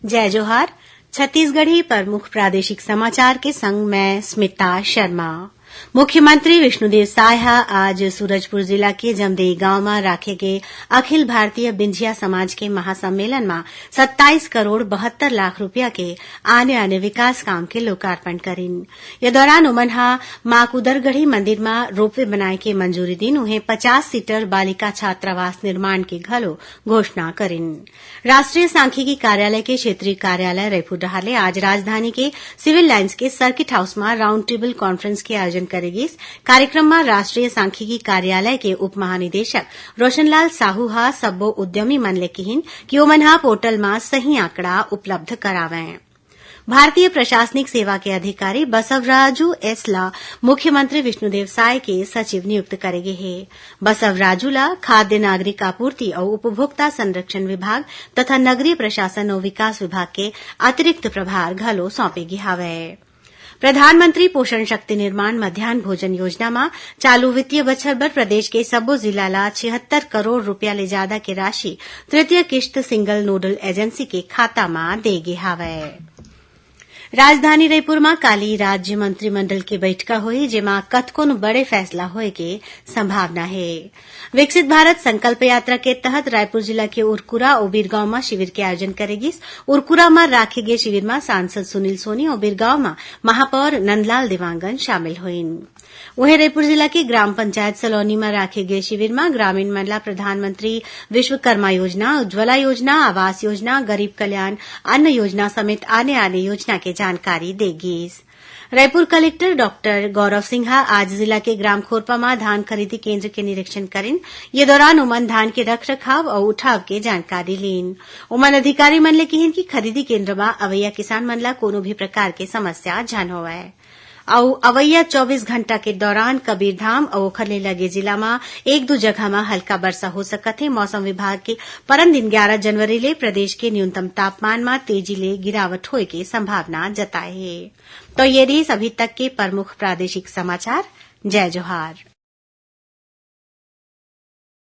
जय जोहार। छत्तीसगढ़ी प्रमुख प्रादेशिक समाचार के संग मैं स्मिता शर्मा। मुख्यमंत्री विष्णुदेव साय आज सूरजपुर जिला के जमदेई गांव में राखे गए अखिल भारतीय बिंझिया समाज के महासम्मेलन में 27 करोड़ 72 लाख रुपया के आने विकास काम के लोकार्पण करीन। ये दौरान उमन मां कुदरगढ़ी मंदिर में रोपवे बनाए के मंजूरी दिन उन्हें 50 सीटर बालिका छात्रावास निर्माण की घलो घोषणा करीन। राष्ट्रीय सांख्यिकी कार्यालय के क्षेत्रीय कार्यालय रायपुर डहाले आज राजधानी के सिविल लाइन्स के सर्किट हाउस में राउंड टेबल कॉन्फ्रेंस के आयोजन करेगी। इस कार्यक्रम में राष्ट्रीय सांख्यिकी कार्यालय के उप महानिदेशक रोशनलाल साहू सब्बो उद्यमी मन ले कहिन कि ओमन पोर्टल में सही आंकड़ा उपलब्ध करावे। भारतीय प्रशासनिक सेवा के अधिकारी बसवराजू एस ला मुख्यमंत्री विष्णुदेव साय के सचिव नियुक्त करेगे है। बसवराजू ला खाद्य नागरिक आपूर्ति और उपभोक्ता संरक्षण विभाग तथा नगरीय प्रशासन और विकास विभाग के अतिरिक्त प्रभार घलो सौंपेगी हावे। प्रधानमंत्री पोषण शक्ति निर्माण मध्यान्ह भोजन योजना में चालू वित्तीय बछर बर प्रदेश के सब्बो जिला ला 76 करोड़ रुपया ले ज्यादा के राशि तृतीय किश्त सिंगल नोडल एजेंसी के खाता में देगे हावे। राजधानी रायपुर में काली राज्य मंत्रिमंडल की बैठक हुई जेमा कतकोन बड़े फैसला होए के संभावना है। विकसित भारत संकल्प यात्रा के तहत रायपुर जिला के उरकुरा और बिरगांव में शिविर के आयोजन करेगी। उरकुरा में राखे गए शिविर में सांसद सुनील सोनी और बिरगांव में महापौर नंदलाल देवांगन शामिल हुईन। वहीं रायपुर जिला के ग्राम पंचायत सलौनी में राखे गए शिविर में ग्रामीण महिला प्रधानमंत्री विश्वकर्मा योजना, उज्ज्वला योजना, आवास योजना, गरीब कल्याण अन्न योजना समेत आने योजना के जानकारी देगी। रायपुर कलेक्टर डॉक्टर गौरव सिंह आज जिला के ग्राम खोरपा में धान खरीदी केंद्र के निरीक्षण करें। ये दौरान उमन धान के रख रखाव और उठाव के जानकारी लीन। उमन अधिकारी मन ले कहिन कि खरीदी केंद्र में अवैया किसान मन ला कोनो भी प्रकार के समस्या झन होवय। और अवैया 24 घंटा के दौरान कबीरधाम और ओखर ले लगे जिला में एक दो जगह में हल्का वर्षा हो सकत है। मौसम विभाग के परन दिन 11 जनवरी ले प्रदेश के न्यूनतम तापमान में तेजी ले गिरावट होए के संभावना जताए है। तो ये रही अभी तक के प्रमुख प्रादेशिक समाचार। जय जोहार।